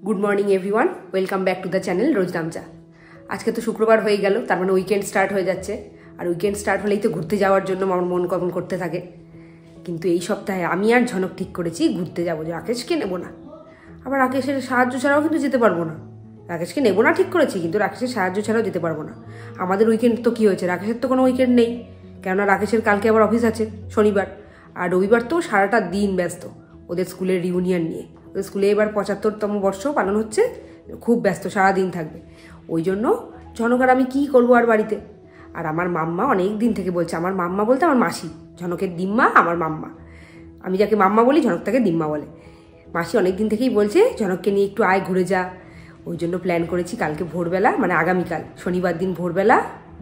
Good morning everyone, welcome back to the channel Roznamcha. আজকে তো শুক্রবার হয়ে গেল, তার মানে উইকেন্ড স্টার্ট হয়ে যাচ্ছে। আর উইকেন্ড স্টার্ট হলেই তো ঘুরতে যাওয়ার জন্য আমার মন কেমন করতে থাকে। কিন্তু এই সপ্তাহে আমি আর ঝনক ঠিক করেছি ঘুরতে যাবো, যে রাকেশকে নেবো না। আবার রাকেশের সাহায্য ছাড়াও কিন্তু যেতে পারবো না। রাকেশকে নেবো না ঠিক করেছি, কিন্তু রাকেশের সাহায্য ছাড়াও যেতে পারবো না। আমাদের উইকেন্ড তো কী হয়েছে, রাকেশের তো কোনো উইকেন্ড নেই, কেননা রাকেশের কালকে আবার অফিস আছে শনিবার, আর রবিবার তো সারাটা দিন ব্যস্ত ওদের স্কুলের রিউনিয়ন নিয়ে। ওদের স্কুলে এবার 75তম বর্ষ পালন হচ্ছে, খুব ব্যস্ত, সারাদিন থাকবে। ওই জন্য ঝনক আর আমি কী করবো আর বাড়িতে। আর আমার মাম্মা অনেক দিন থেকে বলছে, আমার মাম্মা বলতে আমার মাসি, ঝনকের দিম্মা আমার মাম্মা। আমি যাকে মাম্মা বলি, ঝনক তাকে দিম্মা বলে। মাসি অনেক দিন থেকেই বলছে ঝনককে নিয়ে একটু আয় ঘুরে যা। ওই জন্য প্ল্যান করেছি কালকে ভোরবেলা, মানে আগামীকাল শনিবার দিন ভোরবেলা,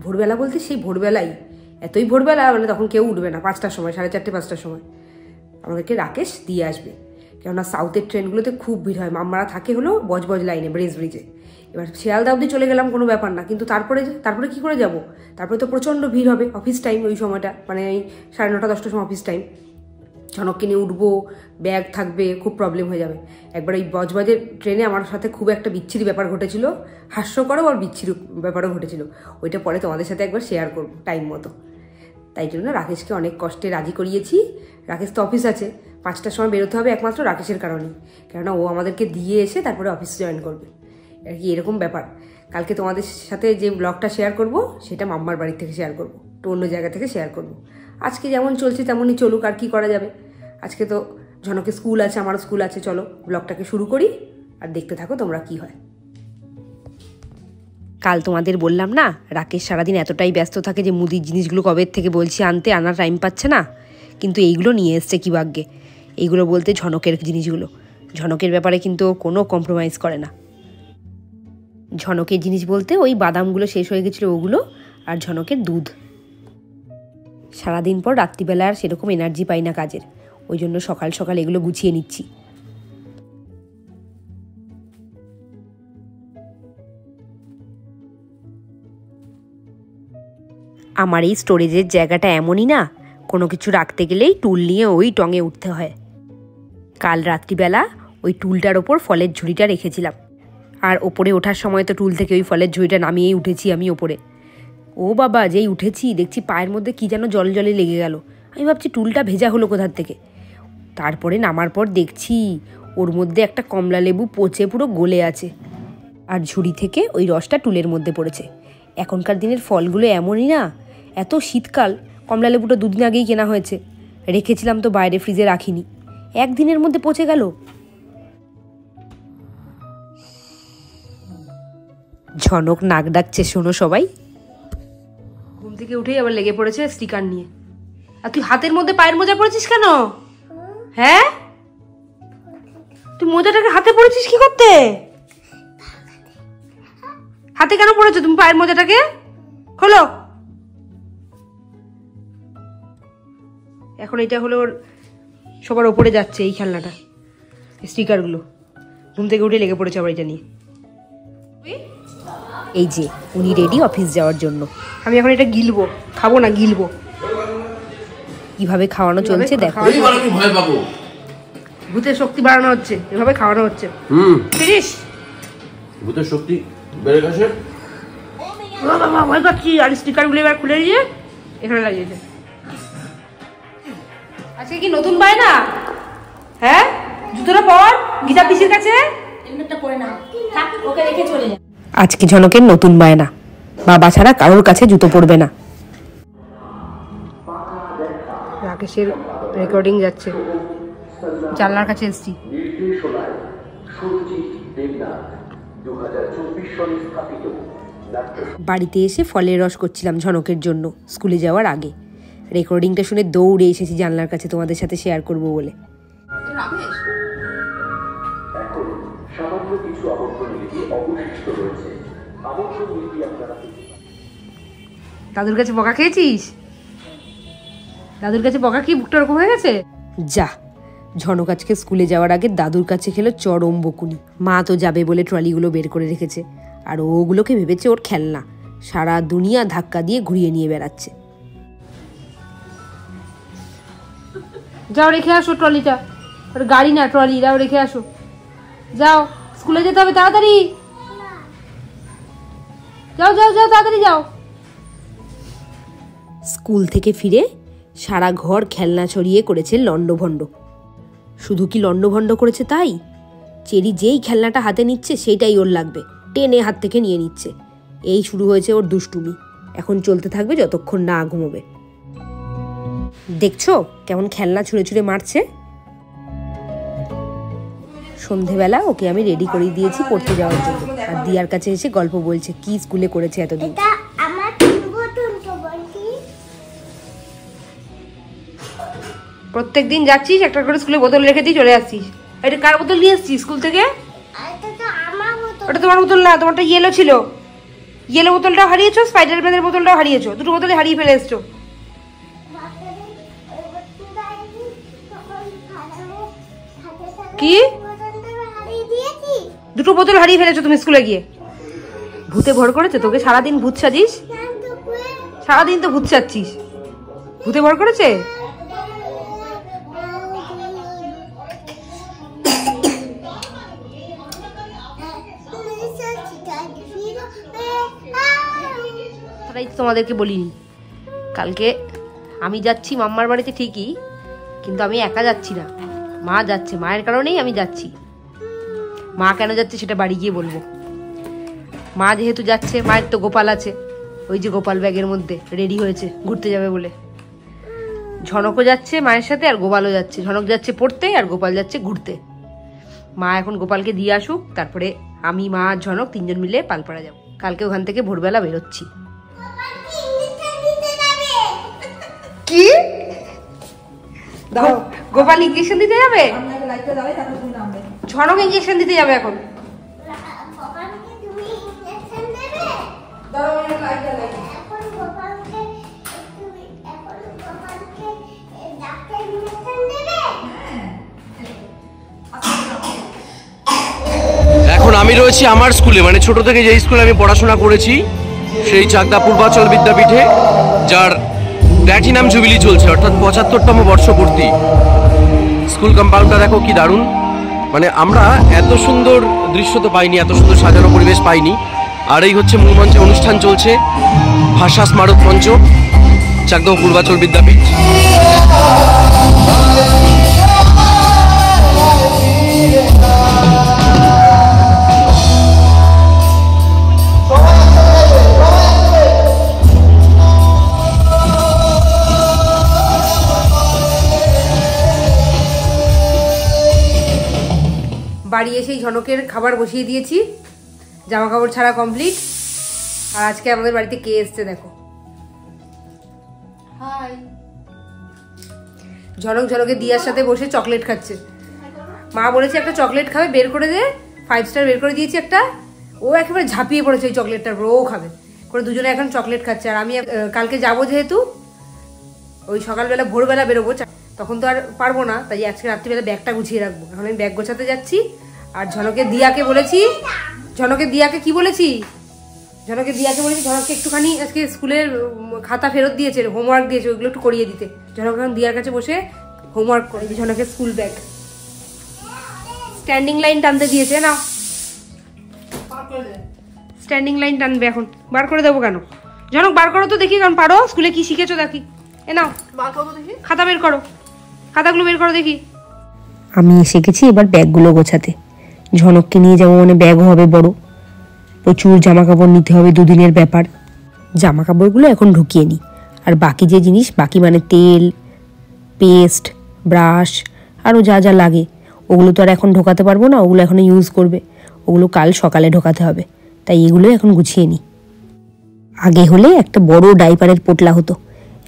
ভোরবেলা বলতে সেই ভোরবেলাই, এতই ভোরবেলা মানে তখন কেউ উঠবে না, 5টার সময়, 4:30 5টার সময় আমাদেরকে রাকেশ দিয়ে আসবে। কেননা সাউথের ট্রেনগুলোতে খুব ভিড় হয়, মাম্মারা থাকে হলো বজবজ লাইনে, ব্রেজ ব্রিজে। এবার শিয়ালদা অবধি চলে গেলাম, কোনো ব্যাপার না, কিন্তু তারপরে কি করে যাব? তারপরে তো প্রচণ্ড ভিড় হবে, অফিস টাইম ওই সময়টা, মানে এই 9:30 10টার সময় অফিস টাইম। ঝনককে নিয়ে উঠবো, ব্যাগ থাকবে, খুব প্রবলেম হয়ে যাবে। একবার এই বজবজের ট্রেনে আমার সাথে খুব একটা বিচ্ছিরি ব্যাপার ঘটেছিল, হাস্যকরও আর বিচ্ছিরি ব্যাপারও ঘটেছিল। ওইটা পরে তোমাদের সাথে একবার শেয়ার করবো টাইম মতো। তাই জন্য রাকেশকে অনেক কষ্টে রাজি করিয়েছি। রাকেশ তো অফিস আছে, 5টার সময় বেরোতে হবে একমাত্র রাকেশের কারণেই, কেননা ও আমাদেরকে দিয়ে এসে তারপরে অফিস জয়েন করবে আর কি, এরকম ব্যাপার। কালকে তোমাদের সাথে যে ব্লগটা শেয়ার করব সেটা মাম্মার বাড়ি থেকে শেয়ার করব, তো অন্য জায়গা থেকে শেয়ার করব। আজকে যেমন চলছে তেমনই চলুক, আর কি করা যাবে। আজকে তো ঝনকের স্কুল আছে, আমারও স্কুল আছে। চলো ব্লগটাকে শুরু করি, আর দেখতে থাকো তোমরা কি হয়। কাল তোমাদের বললাম না, রাকেশ সারাদিন এতটাই ব্যস্ত থাকে যে মুদির জিনিসগুলো কবে থেকে বলছি আনতে, আনার টাইম পাচ্ছে না। কিন্তু এইগুলো নিয়ে এসছে কি ভাগ্যে। এইগুলো বলতে ঝনকের জিনিসগুলো। ঝনকের ব্যাপারে কিন্তু কোনো কম্প্রোমাইজ করে না। ঝনকের জিনিস বলতে ওই বাদামগুলো শেষ হয়ে গেছিলো ওগুলো, আর ঝনকের দুধ। সারাদিন পর রাত্রিবেলা আর সেরকম এনার্জি পাই না কাজের, ওই জন্য সকাল সকাল এগুলো গুছিয়ে নিচ্ছি। আমার এই স্টোরেজের জায়গাটা এমনই না, কোনো কিছু রাখতে গেলেই টুল নিয়ে ওই টঙে উঠতে হয়। কাল রাত্রিবেলা ওই টুলটার ওপর ফলের ঝুড়িটা রেখেছিলাম, আর ওপরে ওঠার সময় তো টুল থেকে ওই ফলের ঝুড়িটা নামিয়েই উঠেছি আমি ওপরে। ও বাবা, যেই উঠেছি দেখছি পায়ের মধ্যে কি যেন জলে জলে লেগে গেল। আমি ভাবছি টুলটা ভেজা হলো কোথার থেকে। তারপরে নামার পর দেখছি ওর মধ্যে একটা কমলা লেবু পচে পুরো গলে আছে, আর ঝুড়ি থেকে ওই রসটা টুলের মধ্যে পড়েছে। এখনকার দিনের ফলগুলো এমনই না, এত শীতকাল। কমলা লেবুটা 2 দিন আগেই কেনা হয়েছে, রেখেছিলাম তো বাইরে, ফ্রিজে রাখিনি, 1 দিনের মধ্যে পচে গেল। ঝনক নাক ডাকছে, শোনো সবাই। ঘুম থেকে উঠেই আবার লেগে পড়েছে স্টিকার নিয়ে। আর তুই হাতের মধ্যে পায়ের মোজা পড়েছিস কেন? হ্যাঁ, তুই মোজাটাকে হাতে পড়েছিস কি করতে? হাতে কেন পড়েছো তুমি পায়ের মোজাটাকে? খোলো। এখন এটা হলো সবার ওপরে যাচ্ছে এই খেলনাটা, স্টিকারগুলো। ঘুম থেকে উঠে লেগে পড়েছে আবার এটা নিয়ে। এই যে উনি রেডি অফিস যাওয়ার জন্য। আমি এখন এটা গিলবো, খাবো না, গিলবো। কিভাবে খাওয়ানো চলছে দেখো। ভূতের শক্তি বাড়ানো হচ্ছে, এভাবে খাওয়ানো হচ্ছে। ফিরিস ভূতের শক্তি বেড়ে গেছে। বাবা ভয় পাচ্ছি। আর স্টিকারগুলো এবার খুলে দিয়ে এখানে লাগিয়েছে। আজকে কি নতুন বায়না? হ্যাঁ, জুতোটা পর, গীতা পিসির কাছে হেলমেটটা পরে না, থাক, ওকে রেখে চলে যা। আজকে ঝনকের নতুন বায়না, বাবা ছাড়া কারোর কাছে জুতো পরবে না। রাকেশের রেকর্ডিং যাচ্ছে, জানলার কাছে এসছি। বাড়িতে এসে ফলের রস করছিলাম ঝনকের জন্য স্কুলে যাওয়ার আগে। রেকর্ডিংটা শুনে দৌড়ে এসেছি জানলার কাছে তোমাদের সাথে শেয়ার করব বলে। দাদুর কাছে বকা খেয়েছিস? দাদুর কাছে বকা কি বুকটা ওরকম হয়ে গেছে? যা, ঝনক আজকে স্কুলে যাওয়ার আগে দাদুর কাছে খেলো চরম বকুনি। মা তো যাবে বলে ট্রলিগুলো বের করে রেখেছে, আর ওগুলোকে ভেবেছে ওর খেলনা। সারা দুনিয়া ধাক্কা দিয়ে ঘুরিয়ে নিয়ে বেড়াচ্ছে। যাও রেখে আসো ট্রলিটা, গাড়ি না ট্রলি, যাও রেখে আসো, যাও। স্কুলে যেতে হবে, তাড়াতাড়ি যাও যাও যাও, তাড়াতাড়ি যাও। স্কুল থেকে ফিরে সারা ঘর খেলনা ছড়িয়ে করেছে লন্ডভন্ড। শুধু কি লন্ডভন্ড করেছে তাই, চেরি যেই খেলনাটা হাতে নিচ্ছে সেইটাই ওর লাগবে, টেনে হাত থেকে নিয়ে নিচ্ছে। এই শুরু হয়েছে ওর দুষ্টুমি, এখন চলতে থাকবে যতক্ষণ না ঘুমোবে। দেখছো কেমন খেলনা ছুঁড়ে ছুঁড়ে মারছে। সন্ধেবেলা ওকে আমি রেডি করিয়ে দিয়েছি পড়তে যাওয়ার জন্য, আর দিয়ার কাছে এসে গল্প বলছে কি স্কুলে করেছে এতদিন। প্রত্যেকদিন যাচ্ছিস একটা করে স্কুলে বোতল রেখে দিয়ে চলে আসছিস। এটা কার বোতল নিয়ে এসছিস স্কুল থেকে? ওটা তোমার বোতল না, তোমারটা ইয়েলো ছিল। ইয়েলো বোতলটাও হারিয়েছো, স্পাইডারম্যানের বোতলটাও হারিয়েছো, দুটো বোতলে হারিয়ে ফেলে এসছো। কি দুটো বোতল হারিয়ে ফেলেছো তুমি স্কুলে গিয়ে? ভূতে ভর করেছে তোকে? সারাদিন ভূত সাজিস, সারাদিন তো ভূত সাজছিস। ভূতে ভর করেছে? তোমাদেরকে বলিনি কালকে আমি যাচ্ছি মাম্মার বাড়িতে ঠিকই, কিন্তু আমি একা যাচ্ছি না, মা যাচ্ছে। মায়ের কারণেই আমি যাচ্ছি। মা কেন যাচ্ছে সেটা বাড়ি গিয়ে বলবো। মা যেহেতু যাচ্ছে, মায়ের তো গোপাল আছে, ওই যে গোপাল ব্যাগের মধ্যে রেডি হয়েছে ঘুরতে যাবে বলে। ঝনকও যাচ্ছে মায়ের সাথে, আর গোপালও যাচ্ছে। ঝনক যাচ্ছে পড়তে আর গোপাল যাচ্ছে ঘুরতে। মা এখন গোপালকে দিয়ে আসুক, তারপরে আমি, মা আর ঝনক তিনজন মিলে পালপাড়া যাবো। কালকে ওখান থেকে ভোরবেলা বেরোচ্ছি। কি গোপাল ইঞ্জেকশন দিতে যাবে? ঝনক ইঞ্জেকশন দিতে যাবে এখন। এখন আমি রয়েছি আমার স্কুলে, মানে ছোট থেকে যে স্কুলে আমি পড়াশোনা করেছি সেই চাকদা পূর্বাচল বিদ্যাপীঠে, যার প্ল্যাটিনাম জুবিলি চলছে, অর্থাৎ ৭৫তম বর্ষপূর্তি। স্কুল কম্পাউন্ডটা দেখো কি দারুণ, মানে আমরা এত সুন্দর দৃশ্য তো পাইনি, এত সুন্দর সাজানো পরিবেশ পাইনি। আর এই হচ্ছে মূল মঞ্চে অনুষ্ঠান চলছে, ভাষা স্মারক মঞ্চ, চাকদা পূর্বাচল বিদ্যাপীঠ। বাড়ি এসেই ঝনকের খাবার বসিয়ে দিয়েছি, জামা কাপড় ছাড়া কমপ্লিট। আর আজকে আমাদের বাড়িতে কে এসছে দেখো। হাই। ঝনক ঝনকের দিয়ার সাথে বসে চকলেট খাচ্ছে। মা বলেছে একটা চকলেট খাবে, বের করে দে। 5 স্টার বের করে দিয়েছি একটা, ও একেবারে ঝাঁপিয়ে পড়েছে ওই চকলেটটার, ও খাবে করে। দুজনে এখন চকলেট খাচ্ছে। আর আমি কালকে যাবো যেহেতু, ওই সকালবেলা ভোরবেলা বেরোবো, তখন তো আর পারবো না, তাই আজকে রাত্রিবেলা ব্যাগটা গুছিয়ে রাখবো। এখন আমি ব্যাগ গোছাতে যাচ্ছি। আর ঝনকের দিয়াকে বলেছি, ঝনকের দিয়াকে বলেছি ঝনককে একটুখানি আজকে স্কুলের খাতা ফেরত দিয়েছে, হোমওয়ার্ক দিয়েছে, ওইগুলো একটু করিয়ে দিতে। ঝনক এখন দিয়ার কাছে বসে হোমওয়ার্ক করে। ঝনকের স্কুল ব্যাগ স্ট্যান্ডিং লাইন টানতে দিয়েছে, না স্ট্যান্ডিং লাইন টানবে এখন। বার করে দেবো কেন? ঝনক বার করো তো দেখি, কারণ পারো, স্কুলে কি শিখেছো দেখি। এ নাও খাতা বের করো, খাতাগুলো বের করো দেখি। আমি এসে গেছি এবার ব্যাগগুলো গোছাতে। ঝনককে নিয়ে যাবো মানে ব্যাগও হবে বড়, প্রচুর জামা কাপড় নিতে হবে, দুদিনের ব্যাপার। জামা কাপড়গুলো এখন ঢুকিয়ে নিই, আর বাকি যে জিনিস বাকি মানে তেল, পেস্ট, ব্রাশ, আরও যা যা লাগে ওগুলো তো আর এখন ঢোকাতে পারবো না, ওগুলো এখন ইউজ করবে, ওগুলো কাল সকালে ঢোকাতে হবে, তাই এগুলো এখন গুছিয়ে নিই। আগে হলে একটা বড় ডাইপারের পোটলা হতো,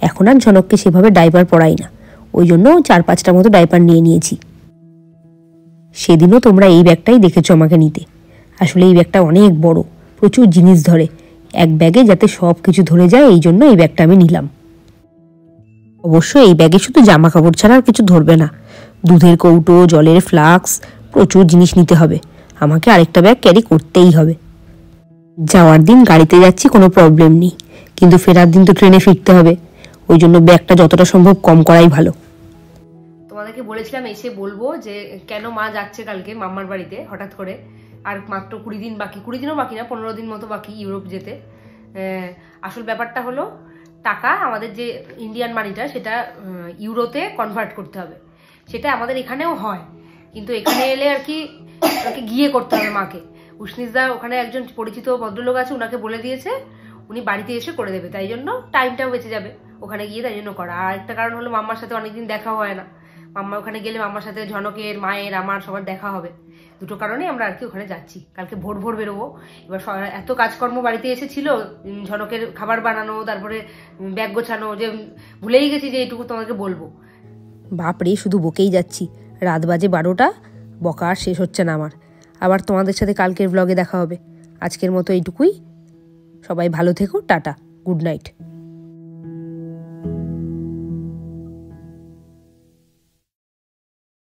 এখন আর ঝনককে সেভাবে ডাইপার পরাই না, ওই জন্য 4-5টার মতো ডাইপার নিয়ে নিয়েছি। সেদিনও তোমরা এই ব্যাগটাই দেখেছো আমাকে নিতে। আসলে এই ব্যাগটা অনেক বড়, প্রচুর জিনিস ধরে, এক ব্যাগে যাতে সব কিছু ধরে যায়, এই জন্য এই ব্যাগটা আমি নিলাম। অবশ্য এই ব্যাগে শুধু জামা কাপড় ছাড়া আর কিছু ধরবে না, দুধের কৌটো, জলের ফ্লাক্স, প্রচুর জিনিস নিতে হবে। আমাকে আরেকটা ব্যাগ ক্যারি করতেই হবে। যাওয়ার দিন গাড়িতে যাচ্ছি কোনো প্রবলেম নেই, কিন্তু ফেরার দিন তো ট্রেনে ফিরতে হবে, ওই জন্য ব্যাগটা যতটা সম্ভব কম করাই ভালো। তোমাদেরকে বলেছিলাম এসে বলবো যে কেন মা যাচ্ছে কালকে মাম্মার বাড়িতে হঠাৎ করে, আর মাত্র 20 দিন বাকি, 20 দিনও বাকি না, 15 দিন মতো বাকি ইউরোপ যেতে। আসল ব্যাপারটা হলো টাকা, আমাদের যে ইন্ডিয়ান মানিটা সেটা ইউরোতে কনভার্ট করতে হবে। সেটা আমাদের এখানেও হয়, কিন্তু এখানে এলে আর কি গিয়ে করতে হবে মাকে। উষ্ণিসদা ওখানে একজন পরিচিত ভদ্রলোক আছে, ওনাকে বলে দিয়েছে, উনি বাড়িতে এসে করে দেবে, তাই জন্য টাইমটাও বেঁচে যাবে ওখানে গিয়ে, তাই জন্য করা। আর একটা কারণ হলো মাম্মার সাথে অনেকদিন দেখা হয় না, মাম্মা ওখানে গেলে মাম্মার সাথে ঝনকের, মায়ের, আমার সবার দেখা হবে। দুটো কারণে আমরা আর কি ওখানে যাচ্ছি। কালকে ভোর ভোর বেরোবো। এবার এত কাজকর্ম বাড়িতে এসেছিল, ঝনকের খাবার বানানো, তারপরে ব্যাগ গোছানো, যে ভুলেই গেছি যে এইটুকু তোমাকে বলবো। বাপরে, শুধু বকেই যাচ্ছি, রাত বাজে 12টা, বকা আর শেষ হচ্ছে না আমার। আবার তোমাদের সাথে কালকের ব্লগে দেখা হবে। আজকের মতো এইটুকুই, সবাই ভালো থেকো, টাটা, গুড নাইট।